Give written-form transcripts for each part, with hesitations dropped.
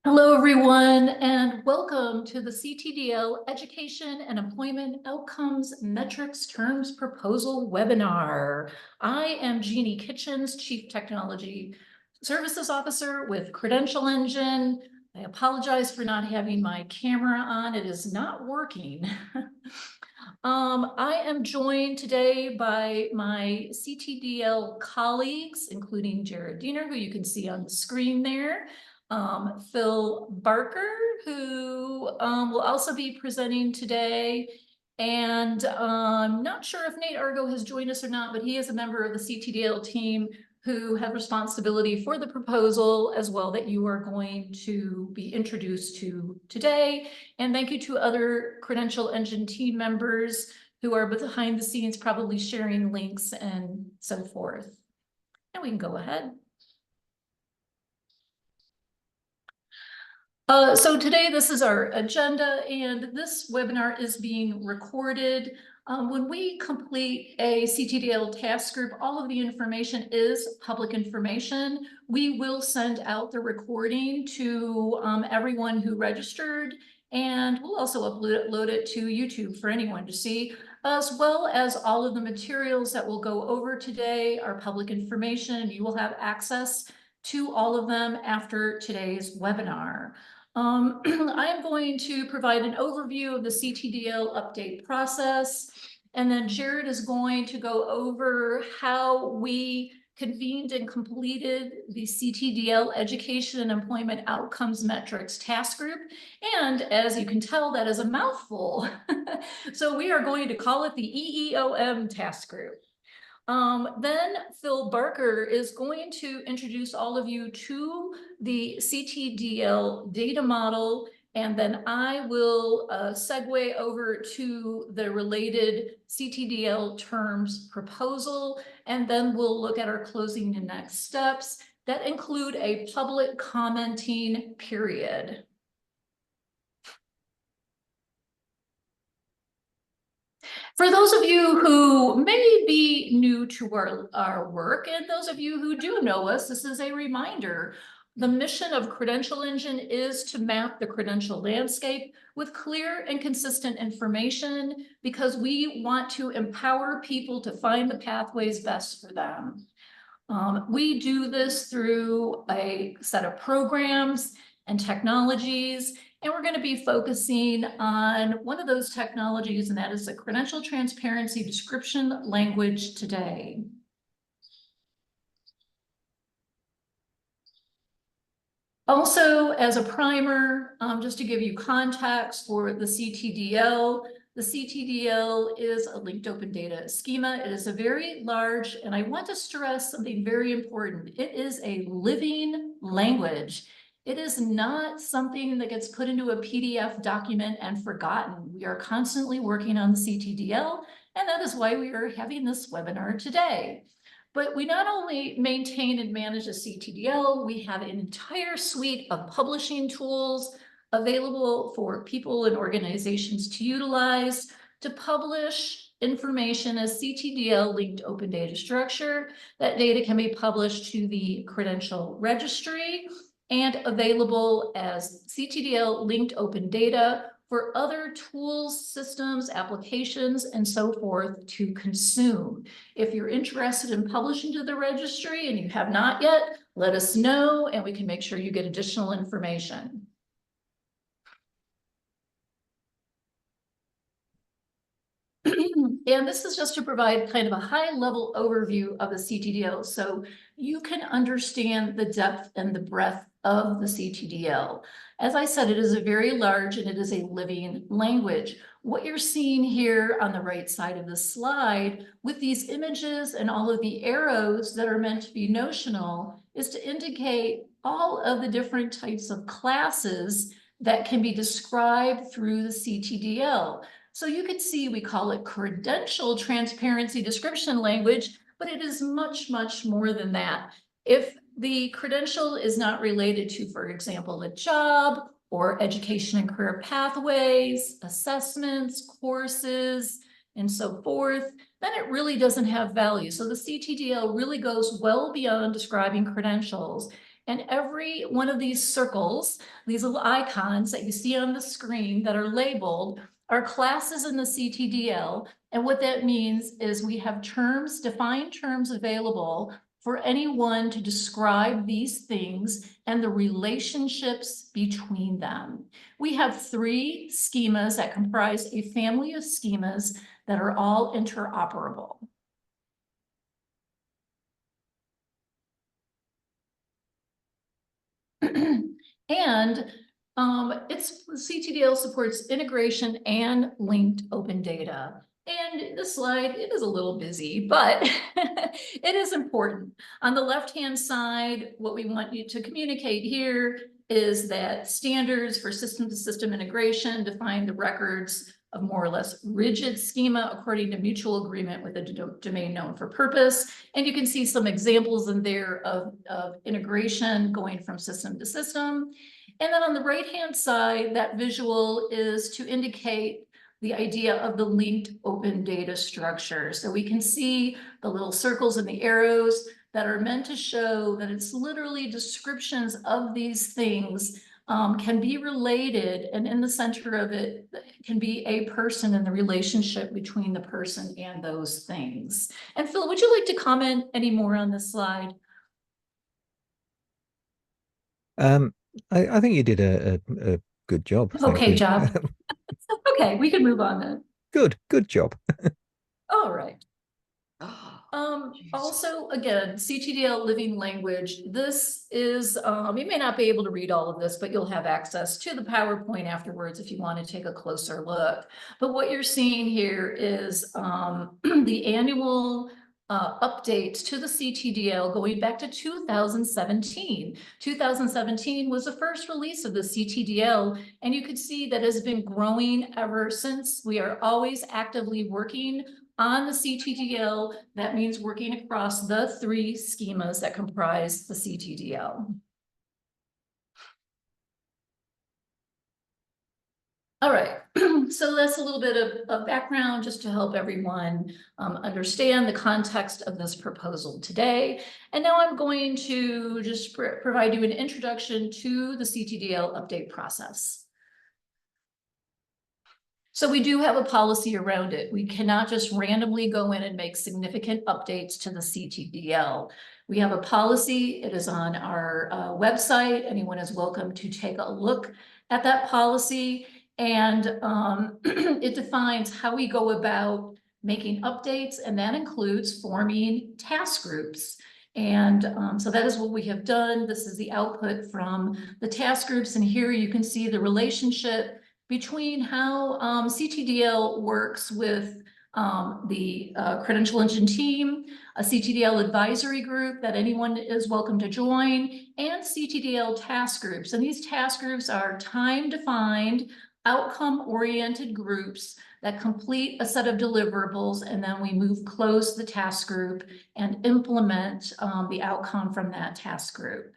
Hello, everyone, and welcome to the CTDL Education and Employment Outcomes Metrics Terms Proposal webinar. I am Jeannie Kitchens, Chief Technology Services Officer with Credential Engine. I apologize for not having my camera on. It is not working. I am joined today by my CTDL colleagues, including Jared Diener, who you can see on the screen there. Phil Barker, who will also be presenting today. And I'm not sure if Nate Argo has joined us or not, but he is a member of the CTDL team who have responsibility for the proposal as well that you are going to be introduced to today. And thank you to other Credential Engine team members who are behind the scenes, probably sharing links and so forth. And we can go ahead. So today, this is our agenda, and this webinar is being recorded. When we complete a CTDL task group, all of the information is public information. We will send out the recording to everyone who registered, and we'll also upload it to YouTube for anyone to see, as well as all of the materials that we'll go over today are public information. You will have access to all of them after today's webinar. I am going to provide an overview of the CTDL update process, and then Jared is going to go over how we convened and completed the CTDL Education and Employment Outcomes Metrics Task Group. And as you can tell, that is a mouthful. So we are going to call it the EEOM Task Group. Then Phil Barker is going to introduce all of you to the CTDL data model, and then I will segue over to the related CTDL terms proposal, and then we'll look at our closing and next steps that include a public commenting period. For those of you who may be new to our work, and those of you who do know us, this is a reminder. The mission of Credential Engine is to map the credential landscape with clear and consistent information because we want to empower people to find the pathways best for them. We do this through a set of programs and technologies, and we're going to be focusing on one of those technologies, and that is the Credential Transparency Description language today. Also, as a primer, just to give you context for the CTDL is a linked open data schema. It is a very large, and I want to stress something very important. It is a living language. It is not something that gets put into a PDF document and forgotten. We are constantly working on the CTDL, and that is why we are having this webinar today. But we not only maintain and manage a CTDL, we have an entire suite of publishing tools available for people and organizations to utilize to publish information as CTDL linked open data structure. That data can be published to the credential registry and available as CTDL linked open data for other tools, systems, applications, and so forth to consume. If you're interested in publishing to the registry and you have not yet, let us know and we can make sure you get additional information. And this is just to provide kind of a high-level overview of the CTDL so you can understand the depth and the breadth of the CTDL. As I said, it is a very large and it is a living language. What you're seeing here on the right side of the slide with these images and all of the arrows that are meant to be notional is to indicate all of the different types of classes that can be described through the CTDL. So you can see we call it credential transparency description language, but it is much, much more than that. If the credential is not related to, for example, a job or education and career pathways, assessments, courses, and so forth, then it really doesn't have value. So the CTDL really goes well beyond describing credentials. And every one of these circles, these little icons that you see on the screen that are labeled, are classes in the CTDL. And what that means is we have terms, defined terms available for anyone to describe these things and the relationships between them. We have 3 schemas that comprise a family of schemas that are all interoperable. And CTDL supports integration and linked open data. And this slide, it is a little busy, but it is important. On the left-hand side, what we want you to communicate here is that standards for system-to-system integration define the records of more or less rigid schema according to mutual agreement with a domain known for purpose. And you can see some examples in there of integration going from system to system. And then on the right-hand side, that visual is to indicate the idea of the linked open data structure. So we can see the little circles and the arrows that are meant to show that it's literally descriptions of these things can be related, and in the center of it can be a person and the relationship between the person and those things. And Phil, would you like to comment any more on this slide? I think you did a good job. Thank Okay, you. job. Okay, we can move on then. Good job. All right. Also, again, CTDL living language. This is, you may not be able to read all of this, but you'll have access to the PowerPoint afterwards if you want to take a closer look. But what you're seeing here is the annual updates to the CTDL going back to 2017. 2017 was the first release of the CTDL, and you could see that has been growing ever since. We are always actively working on the CTDL. That means working across the 3 schemas that comprise the CTDL. All right, so that's a little bit of background just to help everyone understand the context of this proposal today. And now I'm going to just provide you an introduction to the CTDL update process. So we do have a policy around it. We cannot just randomly go in and make significant updates to the CTDL. We have a policy. It is on our website. Anyone is welcome to take a look at that policy. And it defines how we go about making updates, and that includes forming task groups. And so that is what we have done. This is the output from the task groups. And here you can see the relationship between how CTDL works with the Credential Engine team, a CTDL advisory group that anyone is welcome to join, and CTDL task groups. And these task groups are time-defined, outcome-oriented groups that complete a set of deliverables, and then we close the task group and implement the outcome from that task group.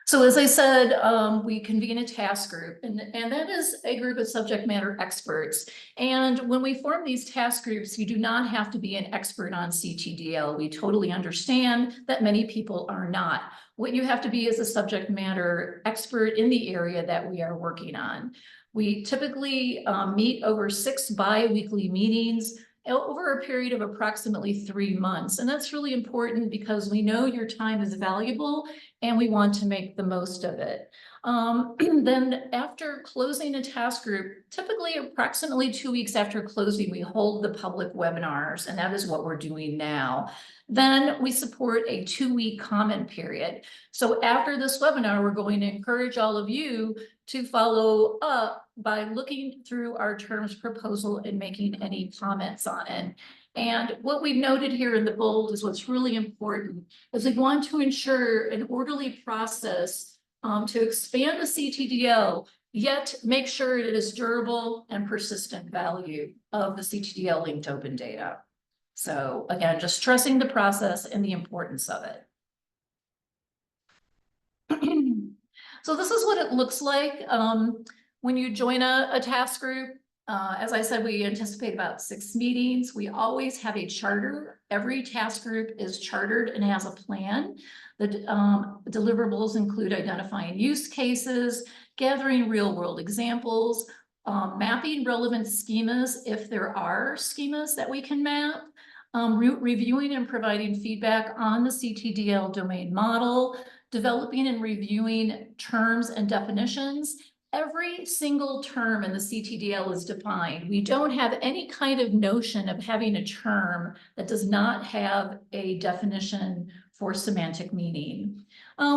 So as I said, we convene a task group, and that is a group of subject matter experts. And when we form these task groups, you do not have to be an expert on CTDL. We totally understand that many people are not. What you have to be is a subject matter expert in the area that we are working on. We typically meet over 6 bi-weekly meetings over a period of approximately 3 months. And that's really important because we know your time is valuable and we want to make the most of it. Then after closing a task group, typically approximately 2 weeks after closing, we hold the public webinars, and that is what we're doing now. Then we support a 2-week comment period. So after this webinar, we're going to encourage all of you to follow up by looking through our terms proposal and making any comments on it. And what we've noted here in the bold is what's really important is we want to ensure an orderly process to expand the CTDL, yet make sure it is durable and persistent value of the CTDL linked open data. So again, just stressing the process and the importance of it. So this is what it looks like when you join a task group. As I said, we anticipate about 6 meetings. We always have a charter. Every task group is chartered and has a plan. The deliverables include identifying use cases, gathering real world examples, mapping relevant schemas if there are schemas that we can map, reviewing and providing feedback on the CTDL domain model, developing and reviewing terms and definitions. Every single term in the CTDL is defined. We don't have any kind of notion of having a term that does not have a definition for semantic meaning.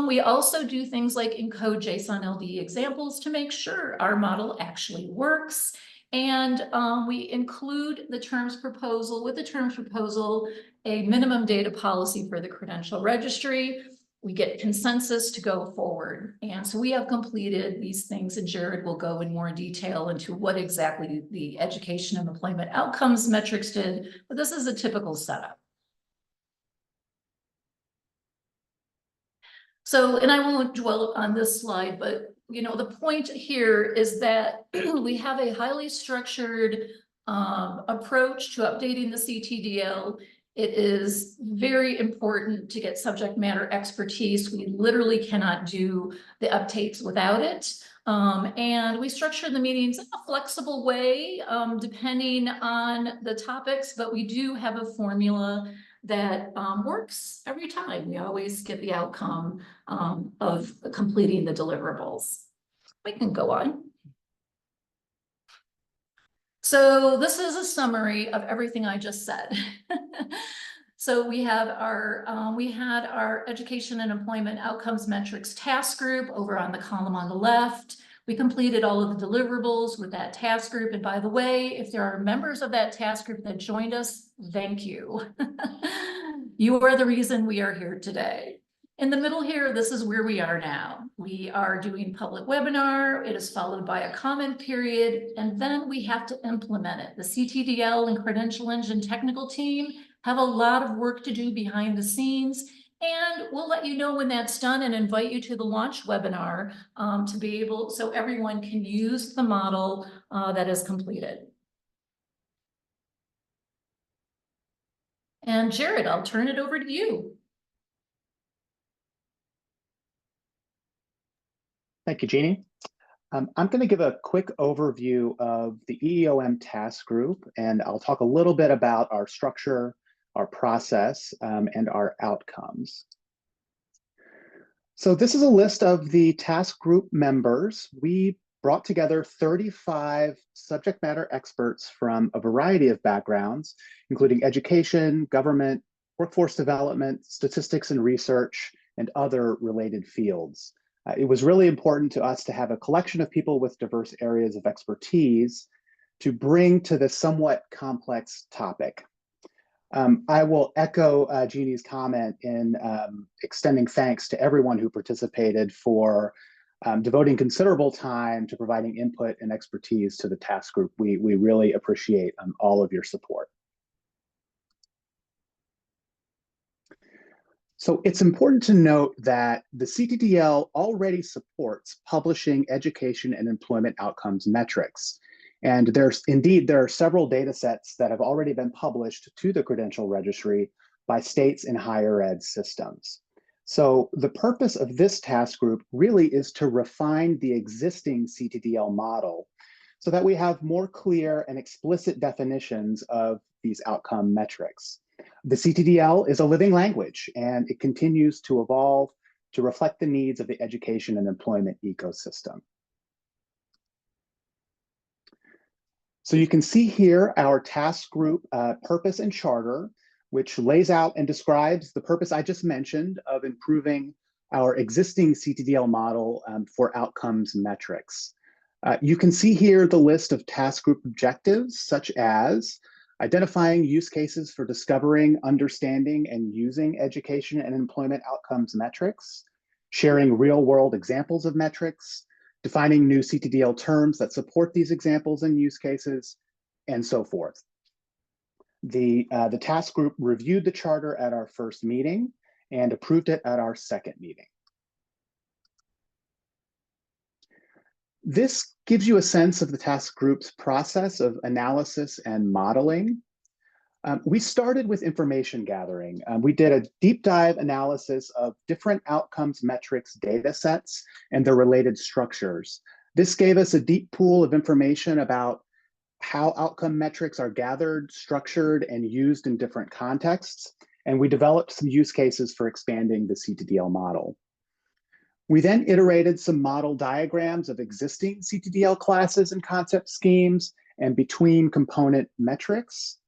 We also do things like encode JSON LD examples to make sure our model actually works. And we include the terms proposal, with the terms proposal, a minimum data policy for the credential registry. We get consensus to go forward. And so we have completed these things, and Jared will go in more detail into what exactly the education and employment outcomes metrics did, but this is a typical setup. So, and I won't dwell on this slide, but the point here is that we have a highly structured approach to updating the CTDL. It is very important to get subject matter expertise. We literally cannot do the updates without it. And we structure the meetings in a flexible way, depending on the topics, but we do have a formula that works every time. We always get the outcome of completing the deliverables. We can go on. So this is a summary of everything I just said. So we had our education and employment outcomes metrics task group over on the column on the left. We completed all of the deliverables with that task group. And by the way, if there are members of that task group that joined us, thank you. You are the reason we are here today. In the middle here, this is where we are now. We are doing public webinar. It is followed by a comment period, and then we have to implement it. The CTDL and Credential Engine technical team have a lot of work to do behind the scenes, and we'll let you know when that's done and invite you to the launch webinar to be able, so everyone can use the model that is completed. And Jared, I'll turn it over to you. Thank you, Jeannie. I'm going to give a quick overview of the EEOM task group, and I'll talk a little bit about our structure, our process, and our outcomes. So this is a list of the task group members. We brought together 35 subject matter experts from a variety of backgrounds, including education, government, workforce development, statistics and research, and other related fields. It was really important to us to have a collection of people with diverse areas of expertise to bring to this somewhat complex topic. I will echo Jeannie's comment in extending thanks to everyone who participated for devoting considerable time to providing input and expertise to the task group. We really appreciate all of your support. So it's important to note that the CTDL already supports publishing education and employment outcomes metrics. And there are several data sets that have already been published to the Credential Registry by states and higher ed systems. So the purpose of this task group really is to refine the existing CTDL model so that we have more clear and explicit definitions of these outcome metrics. The CTDL is a living language, and it continues to evolve to reflect the needs of the education and employment ecosystem. So you can see here our task group purpose and charter, which lays out and describes the purpose I just mentioned of improving our existing CTDL model for outcomes metrics. You can see here the list of task group objectives, such as identifying use cases for discovering, understanding, and using education and employment outcomes metrics, sharing real-world examples of metrics, defining new CTDL terms that support these examples and use cases, and so forth. The task group reviewed the charter at our first meeting and approved it at our second meeting. This gives you a sense of the task group's process of analysis and modeling. We started with information gathering. We did a deep dive analysis of different outcomes metrics data sets and their related structures. This gave us a deep pool of information about how outcome metrics are gathered, structured, and used in different contexts. And we developed some use cases for expanding the CTDL model. We then iterated some model diagrams of existing CTDL classes and concept schemes and between component metrics.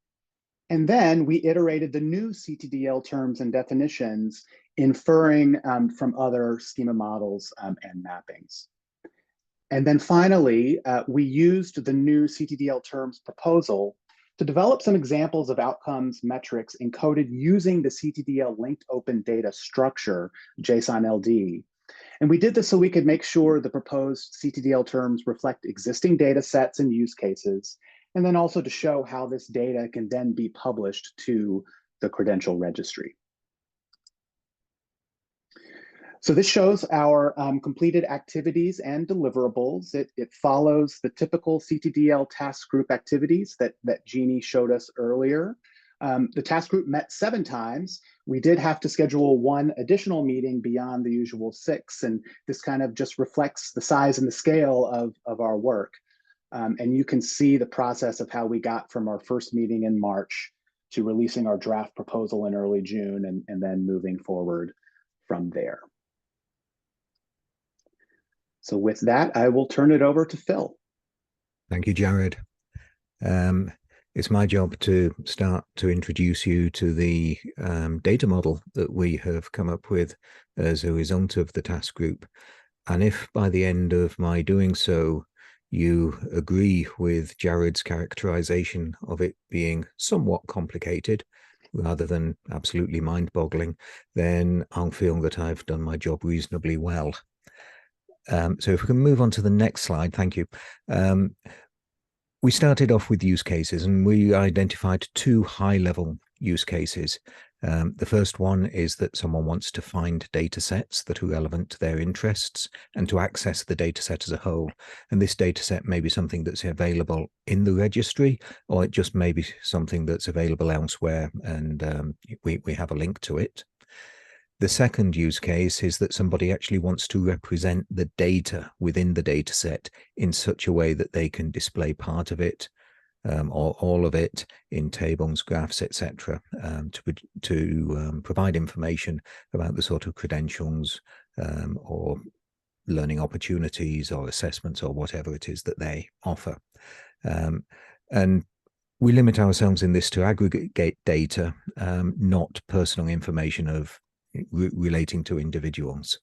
And then we iterated the new CTDL terms and definitions, inferring from other schema models and mappings. And then finally, we used the new CTDL terms proposal to develop some examples of outcomes metrics encoded using the CTDL linked open data structure, JSON LD. And we did this so we could make sure the proposed CTDL terms reflect existing data sets and use cases, and then also to show how this data can then be published to the credential registry. So this shows our completed activities and deliverables. It follows the typical CTDL task group activities that Jeannie showed us earlier. The task group met 7 times. We did have to schedule 1 additional meeting beyond the usual 6, and this kind of just reflects the size and the scale of our work. And you can see the process of how we got from our first meeting in March to releasing our draft proposal in early June and then moving forward from there. So with that, I will turn it over to Phil. Thank you, Jared. It's my job to start to introduce you to the data model that we have come up with as a result of the task group. And if by the end of my doing so, you agree with Jared's characterization of it being somewhat complicated rather than absolutely mind-boggling, then I'll feel that I've done my job reasonably well. So if we can move on to the next slide, thank you. We started off with use cases and we identified 2 high-level use cases. The first one is that someone wants to find data sets that are relevant to their interests and to access the data set as a whole. And this data set may be something that's available in the registry, or it just may be something that's available elsewhere and we have a link to it. The second use case is that somebody actually wants to represent the data within the data set in such a way that they can display part of it or all of it in tables, graphs, etc., to provide information about the sort of credentials or learning opportunities or assessments or whatever it is that they offer. And we limit ourselves in this to aggregate data, not personal information of relating to individuals.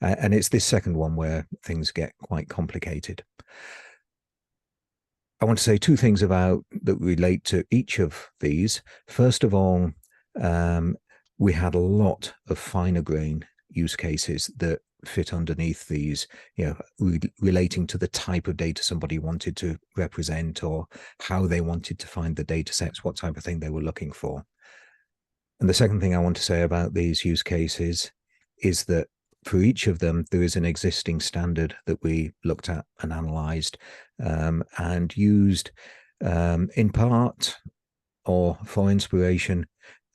And it's this second one where things get quite complicated. I want to say 2 things about that relate to each of these. First of all, we had a lot of finer grain use cases that fit underneath these, relating to the type of data somebody wanted to represent or how they wanted to find the data sets, what type of thing they were looking for. And the second thing I want to say about these use cases is that for each of them, there is an existing standard that we looked at and analyzed and used in part or for inspiration.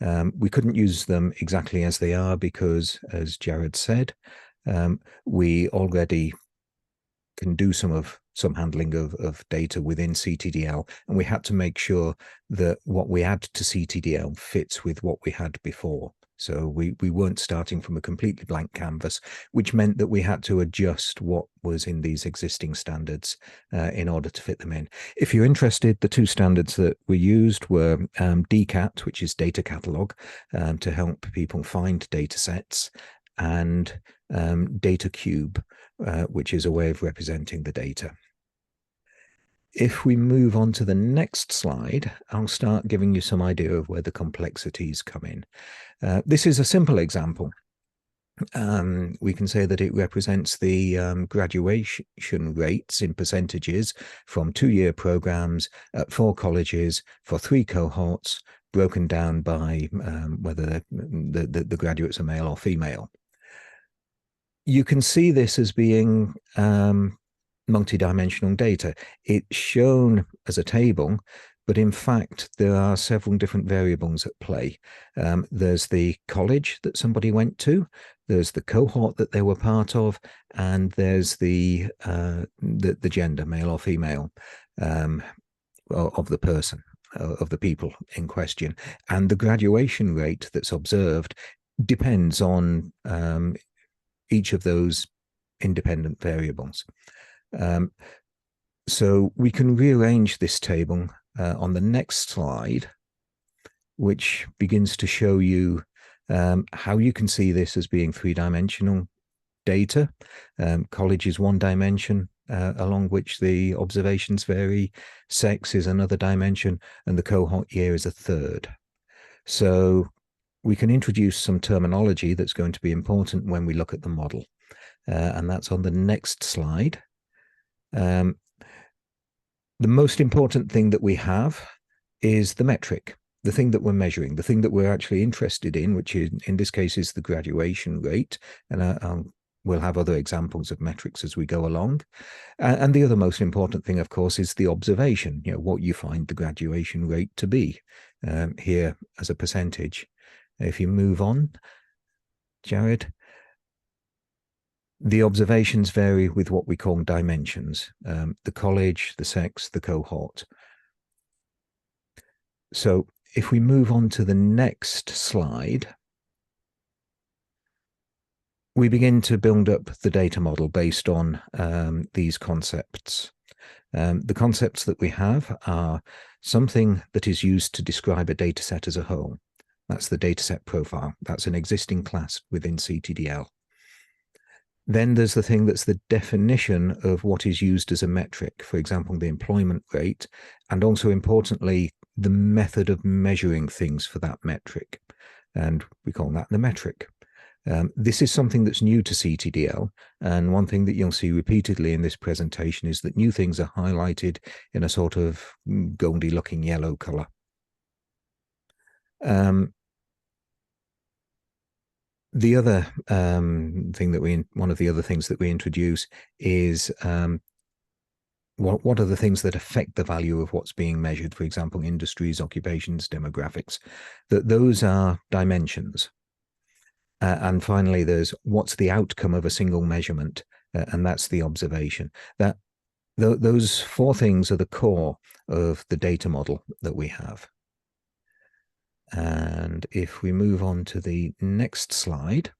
We couldn't use them exactly as they are because, as Jared said, we already can do some handling of data within CTDL, and we had to make sure that what we add to CTDL fits with what we had before. So we weren't starting from a completely blank canvas, which meant that we had to adjust what was in these existing standards in order to fit them in. If you're interested, the 2 standards that we used were DCAT, which is data catalog, to help people find data sets, and data cube, which is a way of representing the data. If we move on to the next slide, I'll start giving you some idea of where the complexities come in. This is a simple example. We can say that it represents the graduation rates in percentages from 2-year programs at 4 colleges for 3 cohorts, broken down by whether the graduates are male or female. You can see this as being multidimensional data. It's shown as a table, but in fact, there are several different variables at play. There's the college that somebody went to, there's the cohort that they were part of, and there's the gender, male or female, of the person, of the people in question. And the graduation rate that's observed depends on each of those independent variables. So we can rearrange this table on the next slide, which begins to show you how you can see this as being three-dimensional data. College is one dimension along which the observations vary. Sex is another dimension, and the cohort year is a third. So we can introduce some terminology that's going to be important when we look at the model. And that's on the next slide. The most important thing that we have is the metric, the thing that we're measuring, the thing that we're actually interested in, which in this case is the graduation rate. And we'll have other examples of metrics as we go along. And the other most important thing, of course, is the observation, what you find the graduation rate to be here as a percentage. If you move on, Jared. The observations vary with what we call dimensions, the college, the sex, the cohort. So if we move on to the next slide, we begin to build up the data model based on these concepts. The concepts that we have are something that is used to describe a data set as a whole. That's the dataset profile. That's an existing class within CTDL. Then there's the thing that's the definition of what is used as a metric, for example, the employment rate, and also importantly, the method of measuring things for that metric. And we call that the metric. This is something that's new to CTDL. And one thing that you'll see repeatedly in this presentation is that new things are highlighted in a sort of goldy looking yellow color. The other thing that one of the other things that we introduce is what are the things that affect the value of what's being measured? For example, industries, occupations, demographics. Those are dimensions. And finally, there's what's the outcome of a single measurement, and that's the observation. Those four things are the core of the data model that we have. And if we move on to the next slide,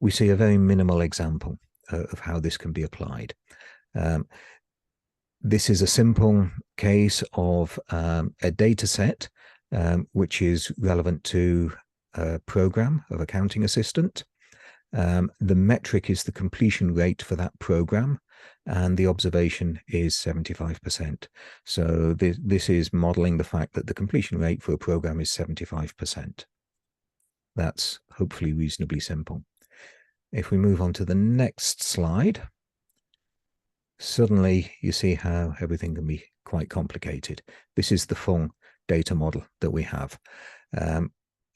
we see a very minimal example of how this can be applied. This is a simple case of a data set which is relevant to a program of accounting assistant. The metric is the completion rate for that program, and the observation is 75%. So this is modeling the fact that the completion rate for a program is 75%. That's hopefully reasonably simple. If we move on to the next slide, suddenly you see how everything can be quite complicated. This is the full data model that we have.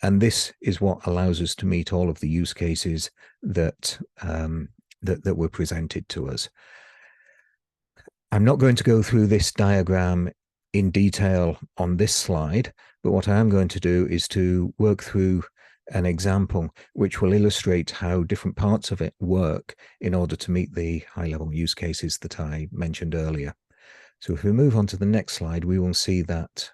And this is what allows us to meet all of the use cases that were presented to us. I'm not going to go through this diagram in detail on this slide, but what I am going to do is to work through an example which will illustrate how different parts of it work in order to meet the high-level use cases that I mentioned earlier. So if we move on to the next slide, we will see that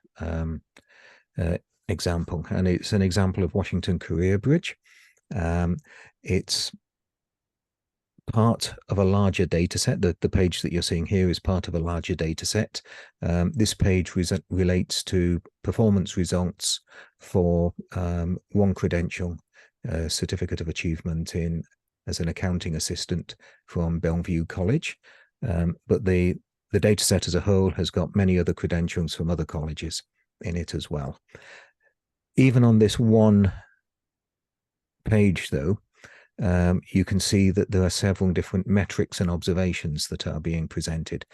example, and it's an example of Washington Career Bridge. It's part of a larger data set. The page that you're seeing here is part of a larger data set. This page relates to performance results for one credential, certificate of achievement as an accounting assistant from Bellevue College. But the data set as a whole has got many other credentials from other colleges in it as well. Even on this one page, though, you can see that there are several different metrics and observations that are being presented.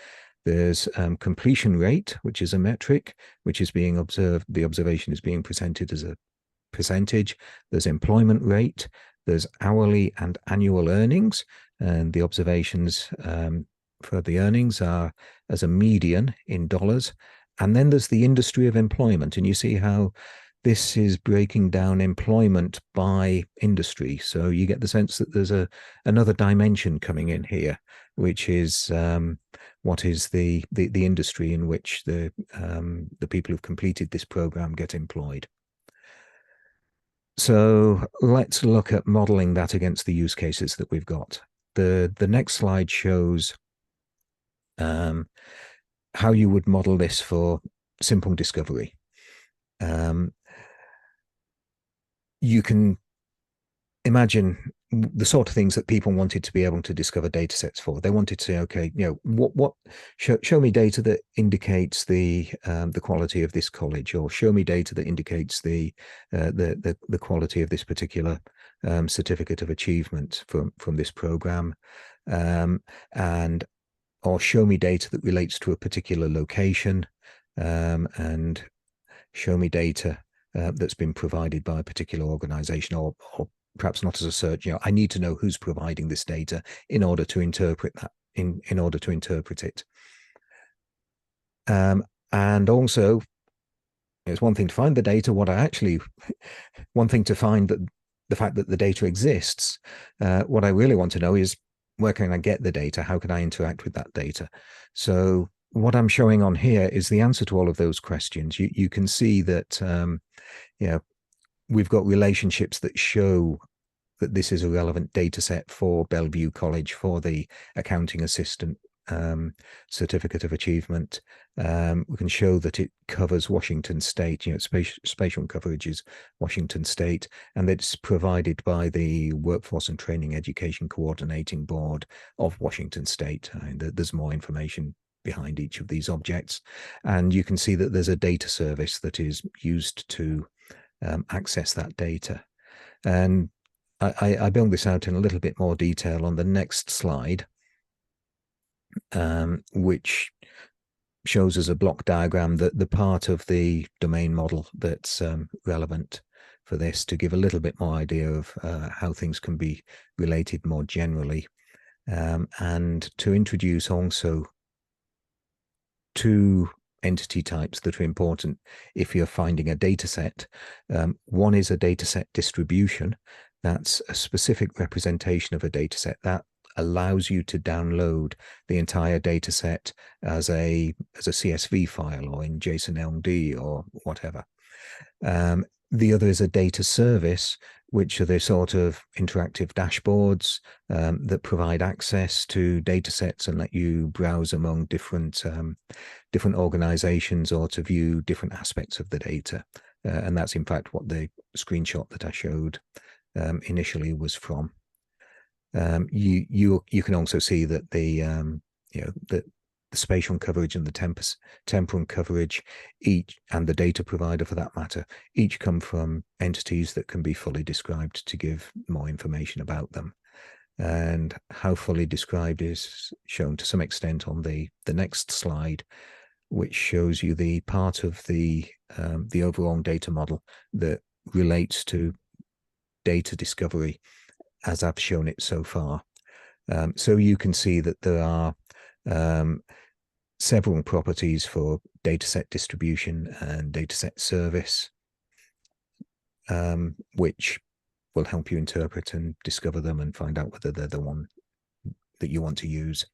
There's completion rate, which is a metric, which is being observed. The observation is being presented as a percentage. There's employment rate. There's hourly and annual earnings, and the observations for the earnings are as a median in dollars. And then there's the industry of employment. And you see how this is breaking down employment by industry. So you get the sense that there's another dimension coming in here, which is what is the industry in which the people who've completed this program get employed. So let's look at modeling that against the use cases that we've got. The next slide shows how you would model this for simple discovery. You can imagine the sort of things that people wanted to be able to discover data sets for. They wanted to say, okay, show me data that indicates the quality of this college, or show me data that indicates the quality of this particular certificate of achievement from this program, or show me data that relates to a particular location, and show me data that's been provided by a particular organization, or perhaps not as a search. I need to know who's providing this data in order to interpret that, in order to interpret it. And also, it's one thing to find the data. One thing to find that the fact that the data exists. What I really want to know is, where can I get the data? How can I interact with that data? So what I'm showing on here is the answer to all of those questions. You can see that we've got relationships that show that this is a relevant data set for Bellevue College for the accounting assistant certificate of achievement. We can show that it covers Washington State, spatial coverage is Washington State, and it's provided by the Workforce and Training Education Coordinating Board of Washington State. There's more information behind each of these objects. And you can see that there's a data service that is used to access that data. And I build this out in a little bit more detail on the next slide, which shows us a block diagram, the part of the domain model that's relevant for this, to give a little bit more idea of how things can be related more generally, and to introduce also two entity types that are important if you're finding a data set. One is a data set distribution. That's a specific representation of a data set that allows you to download the entire data set as a CSV file or in JSON-LD or whatever. The other is a data service, which are the sort of interactive dashboards that provide access to data sets and let you browse among different organizations or to view different aspects of the data. And that's in fact what the screenshot that I showed initially was from. You can also see that the spatial coverage and the temporal coverage, each, and the data provider for that matter, each come from entities that can be fully described to give more information about them. And how fully described is shown to some extent on the next slide, which shows you the part of the overall data model that relates to data discovery as I've shown it so far. So you can see that there are several properties for dataset distribution and dataset service, which will help you interpret and discover them and find out whether they're the one that you want to use.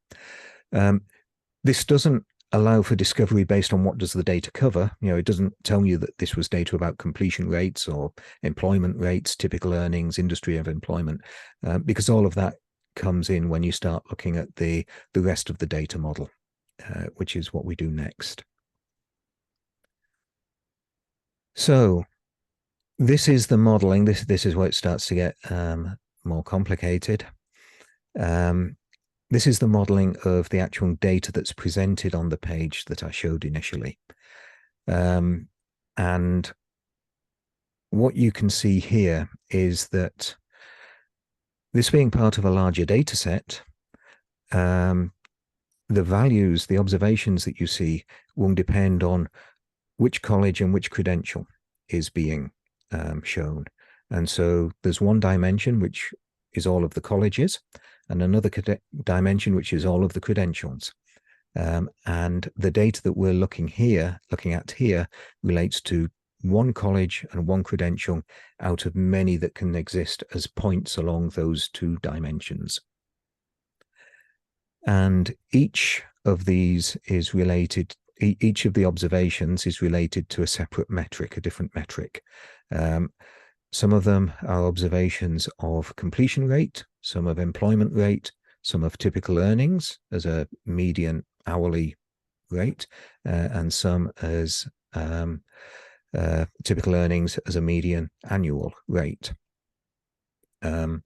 This doesn't allow for discovery based on what does the data cover. It doesn't tell you that this was data about completion rates or employment rates, typical earnings, industry of employment, because all of that comes in when you start looking at the rest of the data model, which is what we do next. So this is the modeling. This is where it starts to get more complicated. This is the modeling of the actual data that's presented on the page that I showed initially. And what you can see here is that this being part of a larger data set, the values, the observations that you see will depend on which college and which credential is being shown. And so there's one dimension, which is all of the colleges, and another dimension, which is all of the credentials. And the data that we're looking at here relates to one college and one credential out of many that can exist as points along those two dimensions. And each of these is related, each of the observations is related to a separate metric, a different metric. Some of them are observations of completion rate, some of employment rate, some of typical earnings as a median hourly rate, and some as typical earnings as a median annual rate. And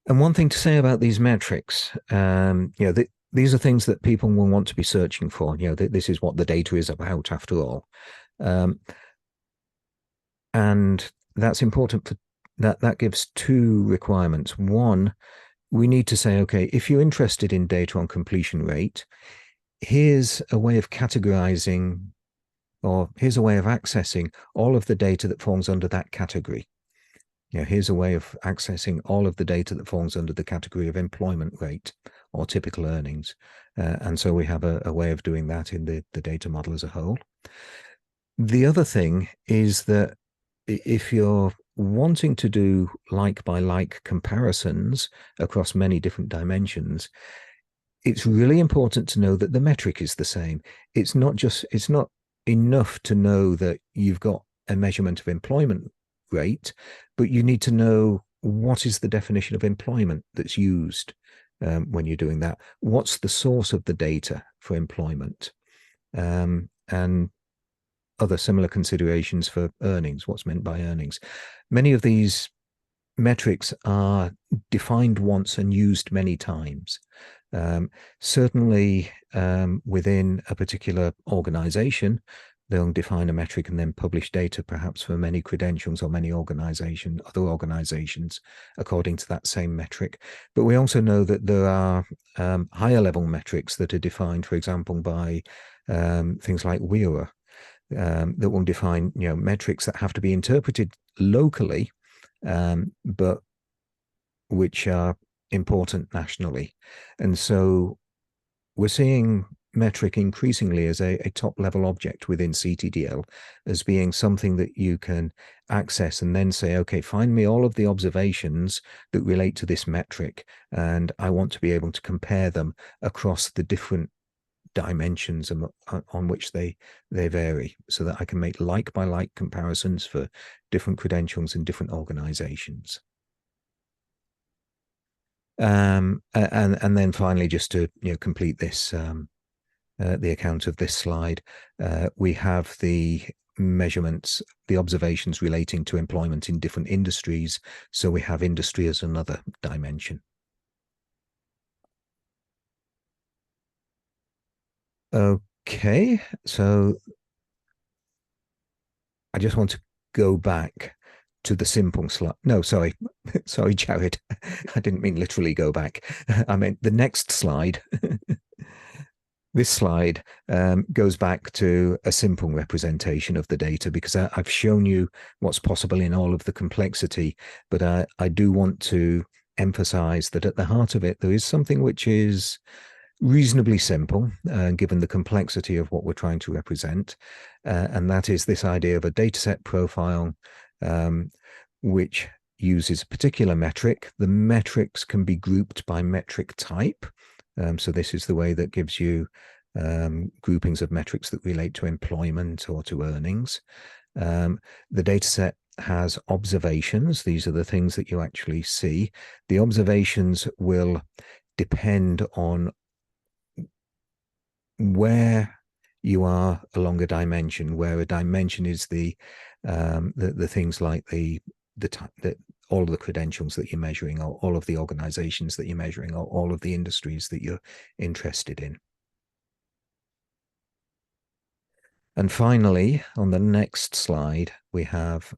one thing to say about these metrics, these are things that people will want to be searching for. This is what the data is about, after all. And that's important for that gives two requirements. One, we need to say, okay, if you're interested in data on completion rate, here's a way of categorizing, or here's a way of accessing all of the data that falls under that category. Here's a way of accessing all of the data that falls under the category of employment rate or typical earnings. And so we have a way of doing that in the data model as a whole. The other thing is that if you're wanting to do like-by-like comparisons across many different dimensions, it's really important to know that the metric is the same. It's not enough to know that you've got a measurement of employment rate, but you need to know what is the definition of employment that's used when you're doing that. What's the source of the data for employment? And other similar considerations for earnings, what's meant by earnings. Many of these metrics are defined once and used many times. Certainly within a particular organization, they'll define a metric and then publish data perhaps for many credentials or many other organizations according to that same metric. But we also know that there are higher level metrics that are defined, for example, by things like WIRA, that will define metrics that have to be interpreted locally, but which are important nationally. And so we're seeing metric increasingly as a top level object within CTDL, as being something that you can access and then say, okay, find me all of the observations that relate to this metric, and I want to be able to compare them across the different dimensions on which they vary, so that I can make like-by-like comparisons for different credentials in different organizations. And then finally, just to complete this the account of this slide, we have the measurements, the observations relating to employment in different industries. So we have industry as another dimension. Okay, so I just want to go back to the simple slide. No, sorry, sorry, Jared. I didn't mean literally go back. I meant the next slide. This slide goes back to a simple representation of the data, because I've shown you what's possible in all of the complexity, but I do want to emphasize that at the heart of it, there is something which is reasonably simple, given the complexity of what we're trying to represent, and that is this idea of a dataset profile, which uses a particular metric. The metrics can be grouped by metric type. So this is the way that gives you groupings of metrics that relate to employment or to earnings. The dataset has observations. These are the things that you actually see. The observations will depend on where you are along a dimension, where a dimension is the things like all of the credentials that you're measuring, or all of the organizations that you're measuring, or all of the industries that you're interested in. And finally, on the next slide, we have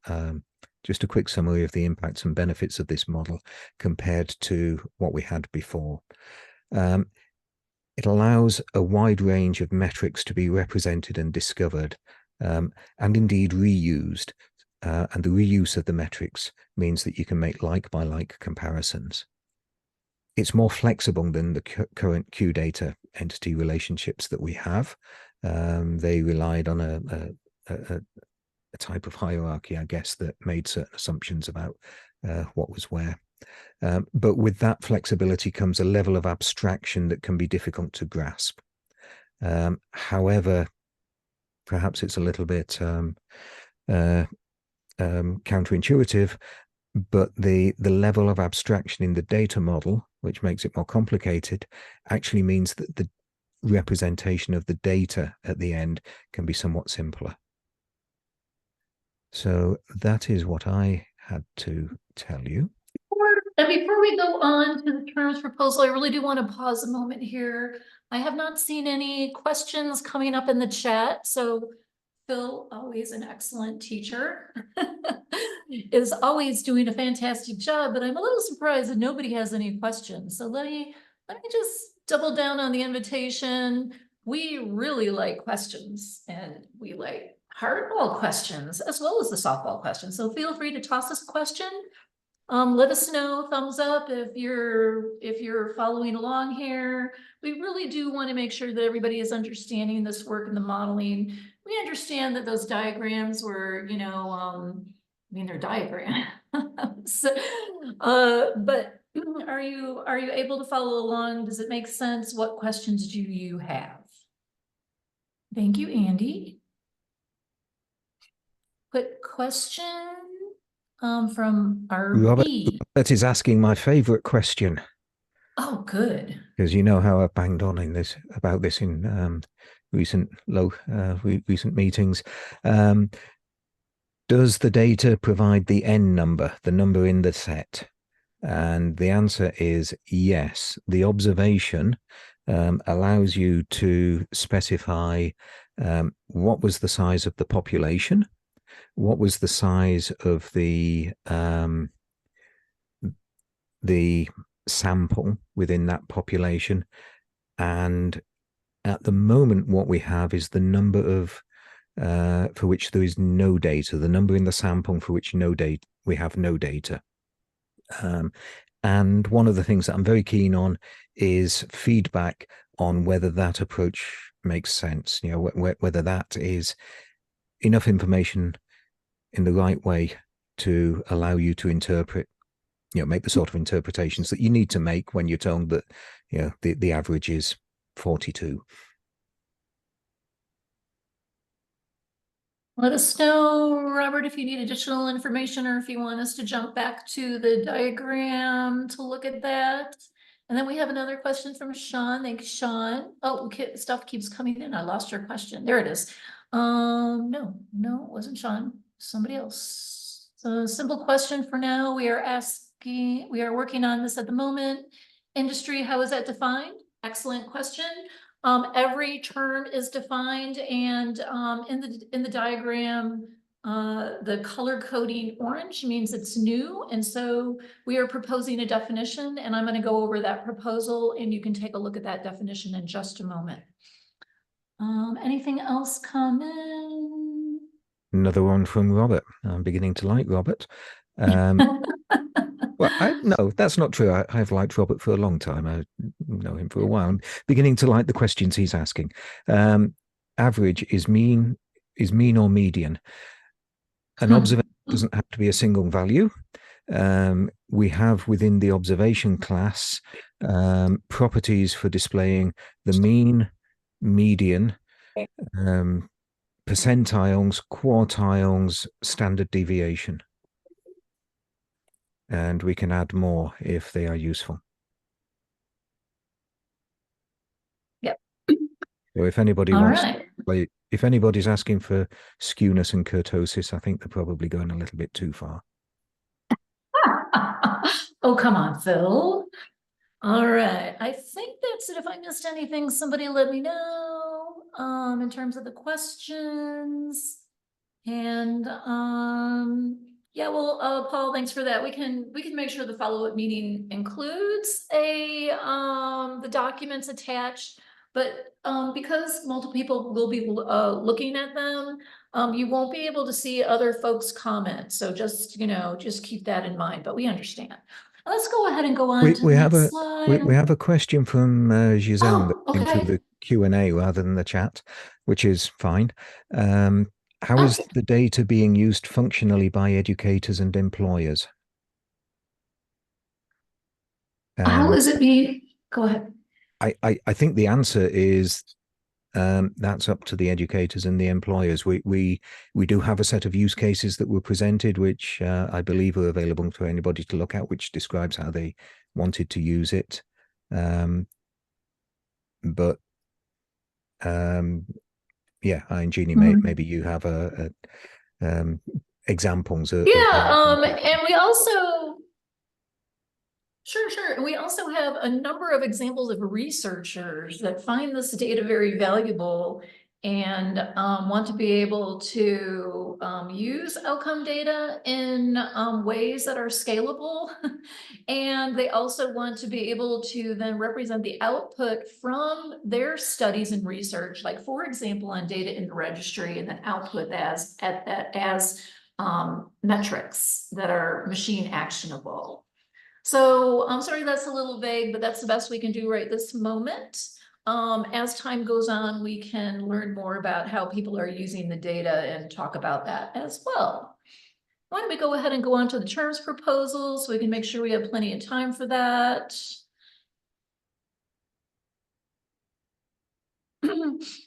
just a quick summary of the impacts and benefits of this model compared to what we had before. It allows a wide range of metrics to be represented and discovered, and indeed reused. And the reuse of the metrics means that you can make like-by-like comparisons. it's more flexible than the current Q data entity relationships that we have. They relied on a type of hierarchy, I guess, that made certain assumptions about what was where. But with that flexibility comes a level of abstraction that can be difficult to grasp. However, perhaps it's a little bit counterintuitive, but the level of abstraction in the data model, which makes it more complicated, actually means that the representation of the data at the end can be somewhat simpler. So that is what I had to tell you. Before we go on to the terms proposal, I really do want to pause a moment here. I have not seen any questions coming up in the chat, so Phil, always an excellent teacher, is always doing a fantastic job, but I'm a little surprised that nobody has any questions. So let me just double down on the invitation. We really like questions, and we like hardball questions as well as the softball questions. So feel free to toss us a question. Let us know, thumbs up if you're following along here. We really do want to make sure that everybody is understanding this work and the modeling. We understand that those diagrams were, I mean, they're diagrams. So, but are you able to follow along? Does it make sense? What questions do you have? Thank you, Andy. Quick question from Robert is asking my favorite question. Oh, good. Because you know how I've banged on in this about this in recent meetings. Does the data provide the N number, the number in the set? And the answer is yes. The observation allows you to specify what was the size of the population, what was the size of the sample within that population, and at the moment what we have is the number of for which there is no data, the number in the sample for which we have no data. And one of the things that I'm very keen on is feedback on whether that approach makes sense, whether that is enough information in the right way to allow you to interpret, make the sort of interpretations that you need to make when you're told that, the average is 42. Let us know, Robert, if you need additional information or if you want us to jump back to the diagram to look at that. And then we have another question from Sean. Thanks, Sean. Oh, okay, stuff keeps coming in. I lost your question. There it is. No, it wasn't Sean. Somebody else. So simple question for now. We are working on this at the moment. Industry, how is that defined? Excellent question. Every term is defined, and in the diagram, the color coding orange means it's new, and so we are proposing a definition, and I'm going to go over that proposal, and you can take a look at that definition in just a moment. Anything else come in? Another one from Robert. I'm beginning to like Robert. Well, no, that's not true. I've liked Robert for a long time. I know him for a while. I'm beginning to like the questions he's asking. Average is mean or median. An observation doesn't have to be a single value. We have within the observation class properties for displaying the mean, median, percentiles, quartiles, standard deviation. And we can add more if they are useful. Yep. So if anybody if anybody's asking for skewness and kurtosis, I think they're probably going a little bit too far. Oh, come on, Phil. All right. I think that's it. If I missed anything, somebody let me know in terms of the questions. And yeah, well, Paul, thanks for that. We can make sure the follow-up meeting includes the documents attached, but because multiple people will be looking at them, you won't be able to see other folks' comments. So just keep that in mind, but we understand. Let's go ahead and go on We, to we the have next a slide. we have a question from Giselle that Oh, came through okay. the Q&A rather than the chat, which is fine. How is Okay. the data being used functionally by educators and employers? How is it being? Go ahead. I think the answer is that's up to the educators and the employers. We do have a set of use cases that were presented, which I believe are available to anybody to look at, which describes how they wanted to use it. But yeah, Jeannie, maybe you have examples of Yeah, and we also Sure. We also have a number of examples of researchers that find this data very valuable and want to be able to use outcome data in ways that are scalable. And they also want to be able to then represent the output from their studies and research, like for example, on data in the registry, and then output as metrics that are machine actionable. So I'm sorry, that's a little vague, but that's the best we can do right this moment. As time goes on, we can learn more about how people are using the data and talk about that as well. Why don't we go ahead and go on to the terms proposal so we can make sure we have plenty of time for that.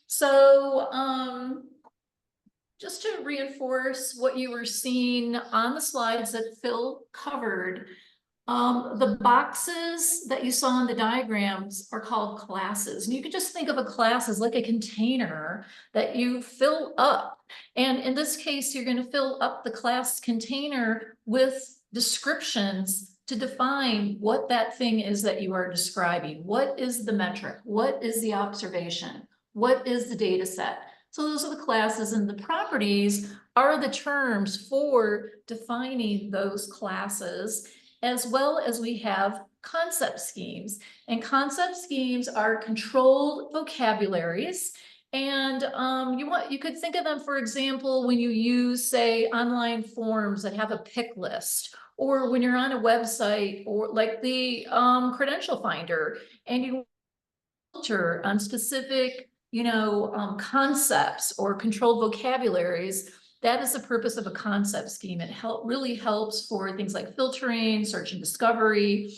So just to reinforce what you were seeing on the slides that Phil covered, the boxes that you saw in the diagrams are called classes. And you can just think of a class as like a container that you fill up. And in this case, you're going to fill up the class container with descriptions to define what that thing is that you are describing. What is the metric? What is the observation? What is the data set? So those are the classes, and the properties are the terms for defining those classes, as well as we have concept schemes. And concept schemes are controlled vocabularies. And you could think of them, for example, when you use, say, online forms that have a pick list, or when you're on a website, or like the credential finder, and you filter on specific, concepts or controlled vocabularies. That is the purpose of a concept scheme. It really helps for things like filtering, search and discovery,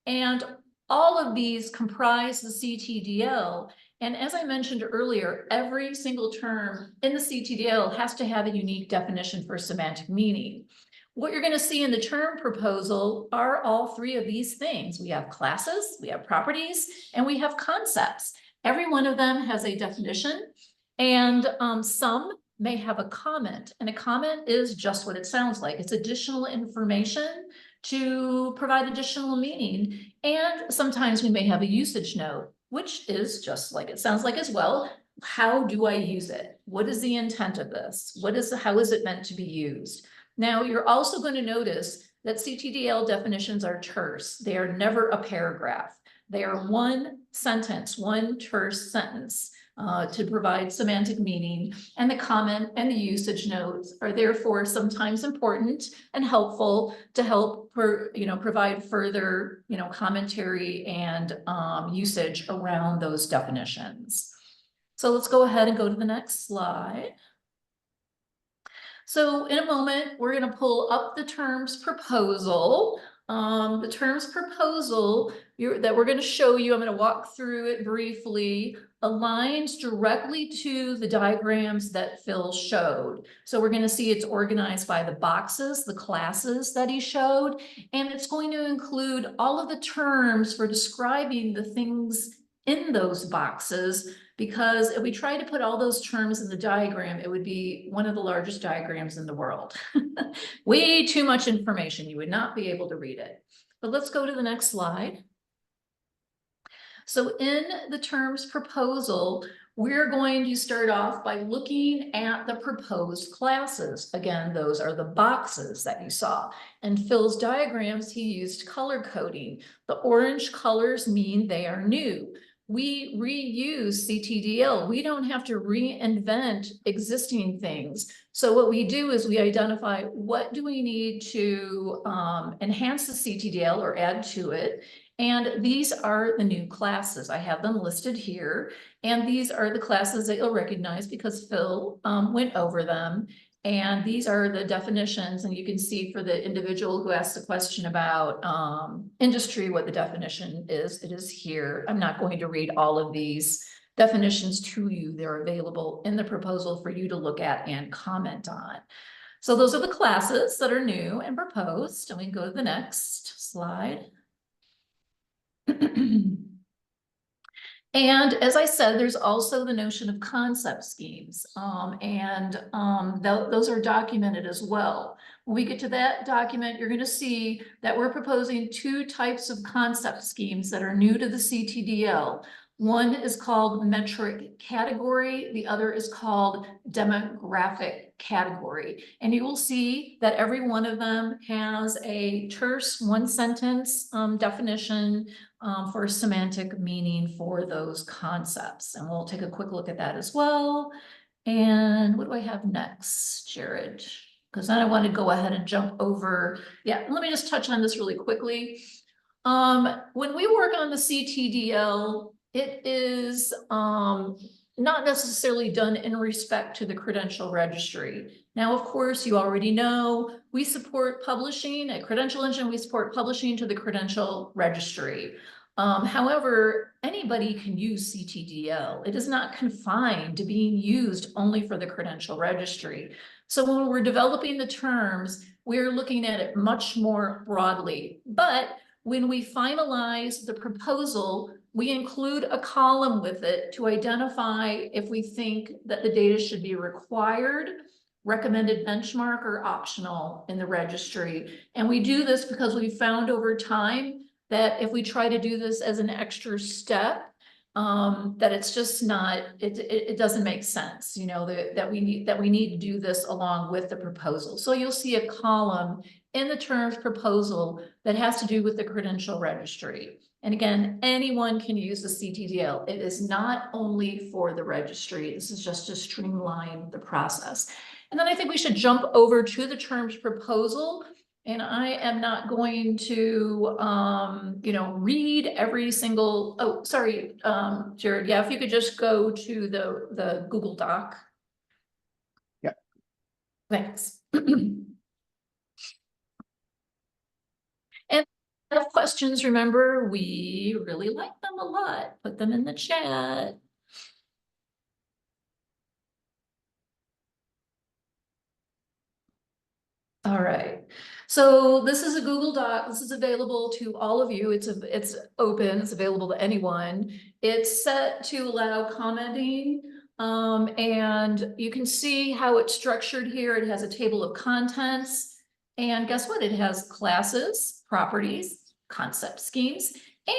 and all of these comprise the CTDL. And as I mentioned earlier, every single term in the CTDL has to have a unique definition for semantic meaning. What you're going to see in the term proposal are all three of these things. We have classes, we have properties, and we have concepts. Every one of them has a definition, and some may have a comment, and a comment is just what it sounds like. It's additional information to provide additional meaning. And sometimes we may have a usage note, which is just like it sounds like as well. How do I use it? What is the intent of this? How is it meant to be used? Now, you're also going to notice that CTDL definitions are terse. They are never a paragraph. They are one sentence, one terse sentence to provide semantic meaning. And the comment and the usage notes are therefore sometimes important and helpful to help provide further commentary and usage around those definitions. So let's go ahead and go to the next slide. So in a moment, we're going to pull up the terms proposal. The terms proposal that we're going to show you, I'm going to walk through it briefly, aligns directly to the diagrams that Phil showed. So we're going to see it's organized by the boxes, the classes that he showed, and it's going to include all of the terms for describing the things in those boxes, because if we try to put all those terms in the diagram, it would be one of the largest diagrams in the world. Way too much information. You would not be able to read it. But let's go to the next slide. So in the terms proposal, we're going to start off by looking at the proposed classes. Again, those are the boxes that you saw. And Phil's diagrams, he used color coding. The orange colors mean they are new. we reuse CTDL. We don't have to reinvent existing things. So what we do is we identify what do we need to enhance the CTDL or add to it. And these are the new classes. I have them listed here. And these are the classes that you'll recognize because Phil went over them. And these are the definitions, and you can see for the individual who asked the question about industry, what the definition is. It is here. I'm not going to read all of these definitions to you. They're available in the proposal for you to look at and comment on. So those are the classes that are new and proposed. And we can go to the next slide. And as I said, there's also the notion of concept schemes, those are documented as well. When we get to that document, you're going to see that we're proposing two types of concept schemes that are new to the CTDL. One is called metric category. The other is called demographic category. And you will see that every one of them has a terse one-sentence definition for semantic meaning for those concepts. And we'll take a quick look at that as well. And what do I have next, Jared? Because then I want to go ahead and jump over. Yeah, let me just touch on this really quickly. When we work on the CTDL, it is not necessarily done in respect to the credential registry. Now, of course, you already know we support publishing at Credential Engine. We support publishing to the credential registry. However, anybody can use CTDL. It is not confined to being used only for the credential registry. So when we're developing the terms, we're looking at it much more broadly. But when we finalize the proposal, we include a column with it to identify if we think that the data should be required, recommended benchmark, or optional in the registry. And we do this because we found over time that if we try to do this as an extra step, that it's just not, it doesn't make sense, you know, that we need to do this along with the proposal. So you'll see a column in the terms proposal that has to do with the credential registry. And again, anyone can use the CTDL. It is not only for the registry. This is just to streamline the process. And then I think we should jump over to the terms proposal. And I am not going to, read every single, oh, sorry, Jared, yeah, if you could just go to the Google Doc. Yeah. Thanks. And if questions, remember, we really like them a lot. Put them in the chat. All right, so this is a Google Doc. This is available to all of you. It's open. It's available to anyone. It's set to allow commenting, and you can see how it's structured here. It has a table of contents, and guess what? It has classes, properties, concept schemes,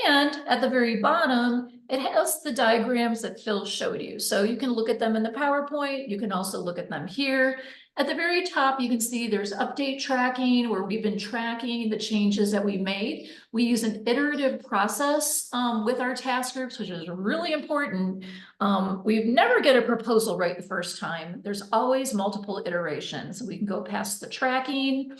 and at the very bottom, it has the diagrams that Phil showed you. So you can look at them in the PowerPoint. You can also look at them here. At the very top, you can see there's update tracking where we've been tracking the changes that we made. We use an iterative process with our task groups, which is really important. We never get a proposal right the first time. There's always multiple iterations. We can go past the tracking.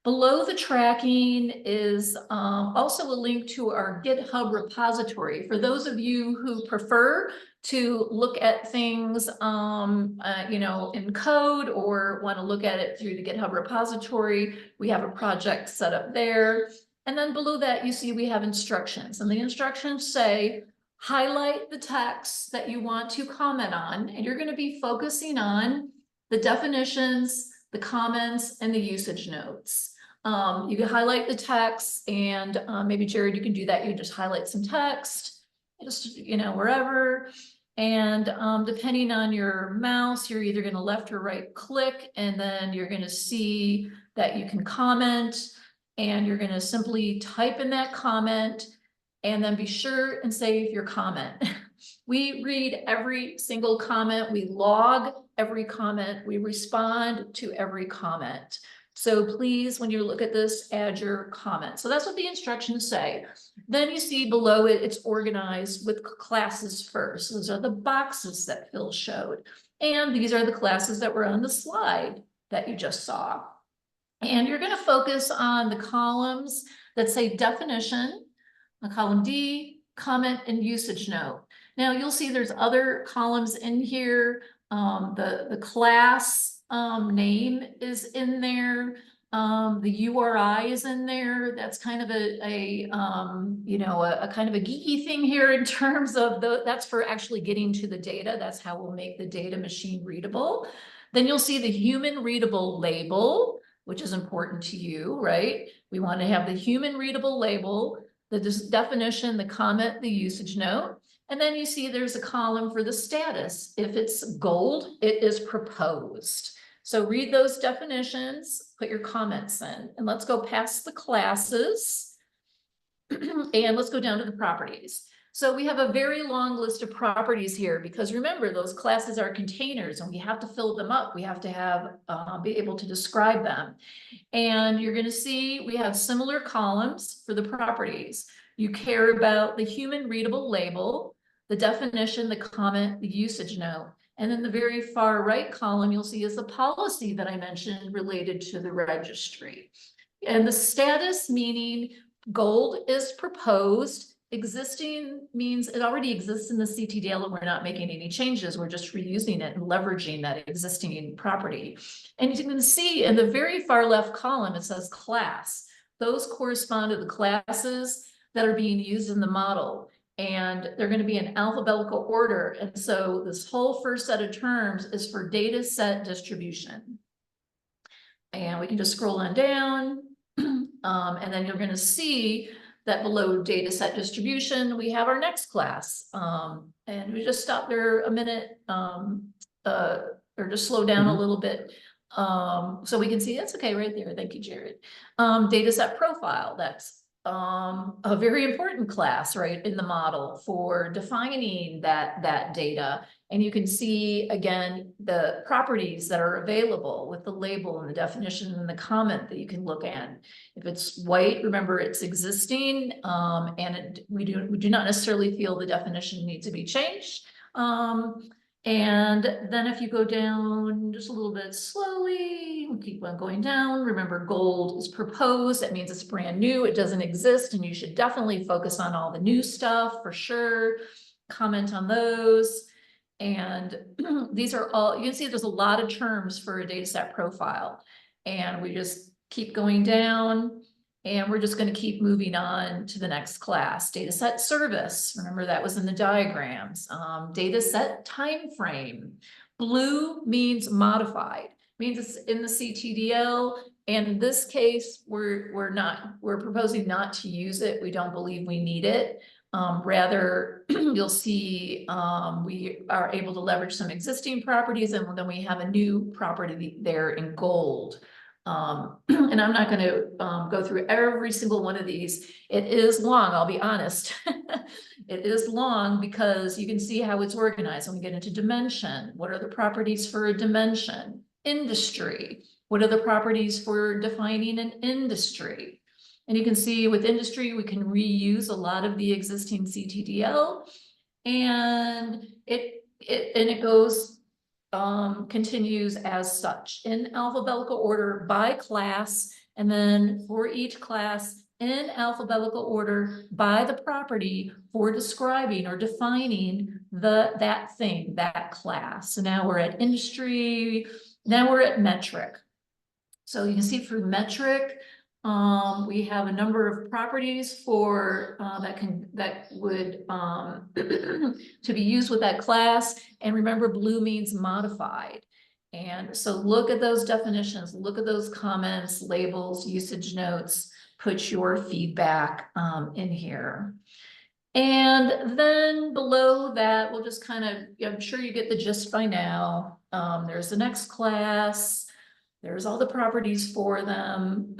Below the tracking is also a link to our GitHub repository. For those of you who prefer to look at things, in code or want to look at it through the GitHub repository, we have a project set up there. And then below that, you see we have instructions. And the instructions say, highlight the text that you want to comment on. And you're going to be focusing on the definitions, the comments, and the usage notes. You can highlight the text, and maybe Jared, you can do that. You just highlight some text, just, wherever. And depending on your mouse, you're either going to left or right click, and then you're going to see that you can comment, and you're going to simply type in that comment, and then be sure and save your comment. We read every single comment. We log every comment. We respond to every comment. So please, when you look at this, add your comment. So that's what the instructions say. Then you see below it, it's organized with classes first. Those are the boxes that Phil showed. And these are the classes that were on the slide that you just saw. And you're going to focus on the columns that say definition, the column D, comment, and usage note. Now you'll see there's other columns in here. The class name is in there. The URI is in there. That's kind of a kind of a geeky thing here in terms of that's for actually getting to the data. That's how we'll make the data machine readable. Then you'll see the human readable label, which is important to you, right? We want to have the human readable label, the definition, the comment, the usage note. And then you see there's a column for the status. If it's gold, it is proposed. So read those definitions, put your comments in, and let's go past the classes and let's go down to the properties. So we have a very long list of properties here because remember, those classes are containers and we have to fill them up. We have to have be able to describe them. And you're going to see we have similar columns for the properties. You care about the human readable label, the definition, the comment, the usage note. And then the very far right column you'll see is the policy that I mentioned related to the registry. And the status meaning gold is proposed. Existing means it already exists in the CTDL and we're not making any changes. We're just reusing it and leveraging that existing property. And you can see in the very far left column, it says class. Those correspond to the classes that are being used in the model. And they're going to be in alphabetical order. And so this whole first set of terms is for data set distribution. And we can just scroll on down. And then you're going to see that below data set distribution, we have our next class. And we just stop there a minute or just slow down a little bit. So we can see that's okay right there. Thank you, Jared. Data set profile, that's a very important class, right, in the model for defining that data. And you can see, again, the properties that are available with the label and the definition and the comment that you can look at. If it's white, remember it's existing, and we do not necessarily feel the definition needs to be changed. And then if you go down just a little bit slowly, we'll keep on going down. Remember, gold is proposed. That means it's brand new. It doesn't exist. And you should definitely focus on all the new stuff for sure. Comment on those. And these are all, you can see there's a lot of terms for a data set profile. And we just keep going down. And we're just going to keep moving on to the next class. Data set service. Remember that was in the diagrams. Data set time frame. Blue means modified. Means it's in the CTDL. And in this case, we're proposing not to use it. We don't believe we need it. Rather, you'll see we are able to leverage some existing properties, and then we have a new property there in gold. And I'm not going to go through every single one of these. It is long, I'll be honest. It is long because you can see how it's organized when we get into dimension. What are the properties for a dimension? Industry. What are the properties for defining an industry? And you can see with industry, we can reuse a lot of the existing CTDL, and it goes continues as such in alphabetical order by class, and then for each class in alphabetical order by the property for describing or defining that thing, that class. So now we're at industry, now we're at metric. So you can see for metric, we have a number of properties for that would to be used with that class. And remember, blue means modified. And so look at those definitions, look at those comments, labels, usage notes, put your feedback in here. And then below that, we'll just kind of, I'm sure you get the gist by now. There's the next class. There's all the properties for them.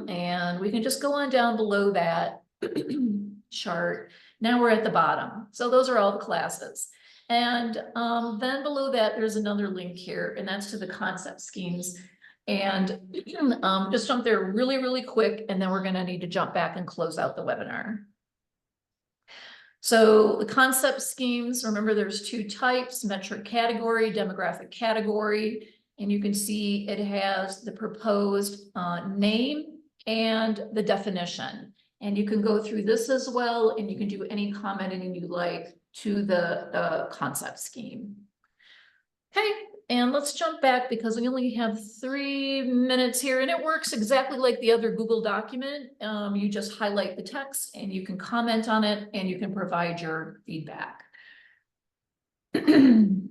And we can just go on down below that chart. Now we're at the bottom. So those are all the classes. And then below that, there's another link here, and that's to the concept schemes. And just jump there really, really quick, and then we're going to need to jump back and close out the webinar. So the concept schemes, remember there's two types, metric category, demographic category, and you can see it has the proposed name and the definition. And you can go through this as well, and you can do any commenting you like to the concept scheme. Okay, and let's jump back because we only have 3 minutes here, and it works exactly like the other Google document. You just highlight the text and you can comment on it and you can provide your feedback. And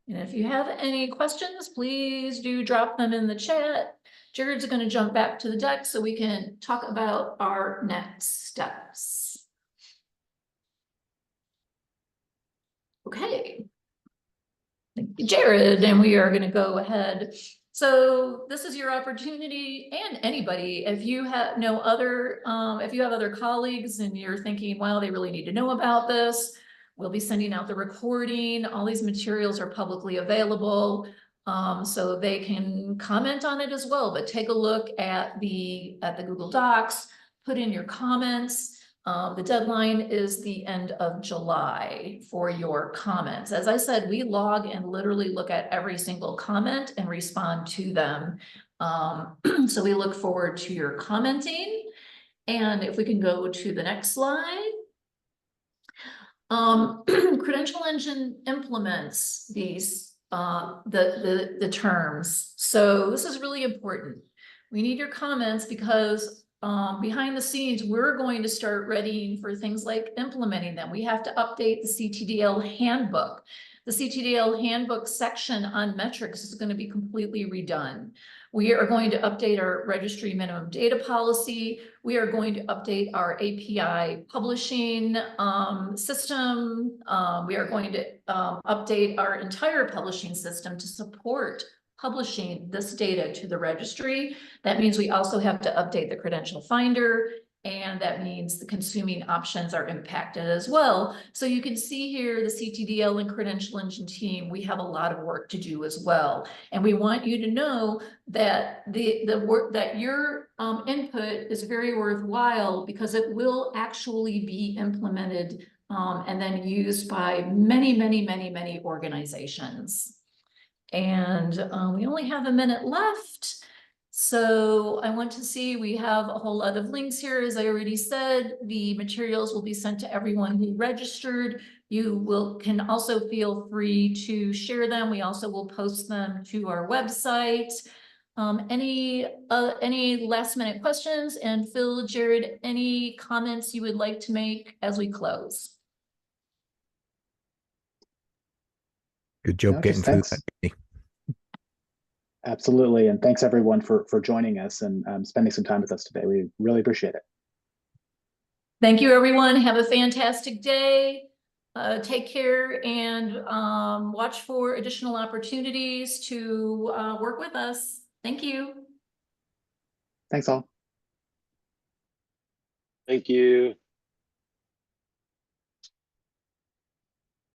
if you have any questions, please do drop them in the chat. Jared's going to jump back to the deck so we can talk about our next steps. Okay. Thank you, Jared, and we are going to go ahead. So this is your opportunity, and anybody, if you have no other, if you have other colleagues and you're thinking, wow, they really need to know about this, we'll be sending out the recording. All these materials are publicly available, so they can comment on it as well. But take a look at the Google Docs, put in your comments. The deadline is the end of July for your comments. As I said, we log and literally look at every single comment and respond to them. So we look forward to your commenting. And if we can go to the next slide. Credential Engine implements these, the terms. So this is really important. We need your comments because behind the scenes, we're going to start readying for things like implementing them. We have to update the CTDL handbook. The CTDL handbook section on metrics is going to be completely redone. We are going to update our registry minimum data policy. We are going to update our API publishing system. We are going to update our entire publishing system to support publishing this data to the registry. That means we also have to update the credential finder, and that means the consuming options are impacted as well. So you can see here the CTDL and Credential Engine team, we have a lot of work to do as well. And we want you to know that the work that your input is very worthwhile because it will actually be implemented and then used by many, many, many, many organizations. And we only have a minute left. So I want to see, we have a whole lot of links here. As I already said, the materials will be sent to everyone who registered. You can also feel free to share them. We also will post them to our website. Any last minute questions? And Phil, Jared, any comments you would like to make as we close? Good job getting through that. Absolutely. And thanks everyone for joining us and spending some time with us today. We really appreciate it. Thank you, everyone. Have a fantastic day. Take care and watch for additional opportunities to work with us. Thank you. Thanks all. Thank you.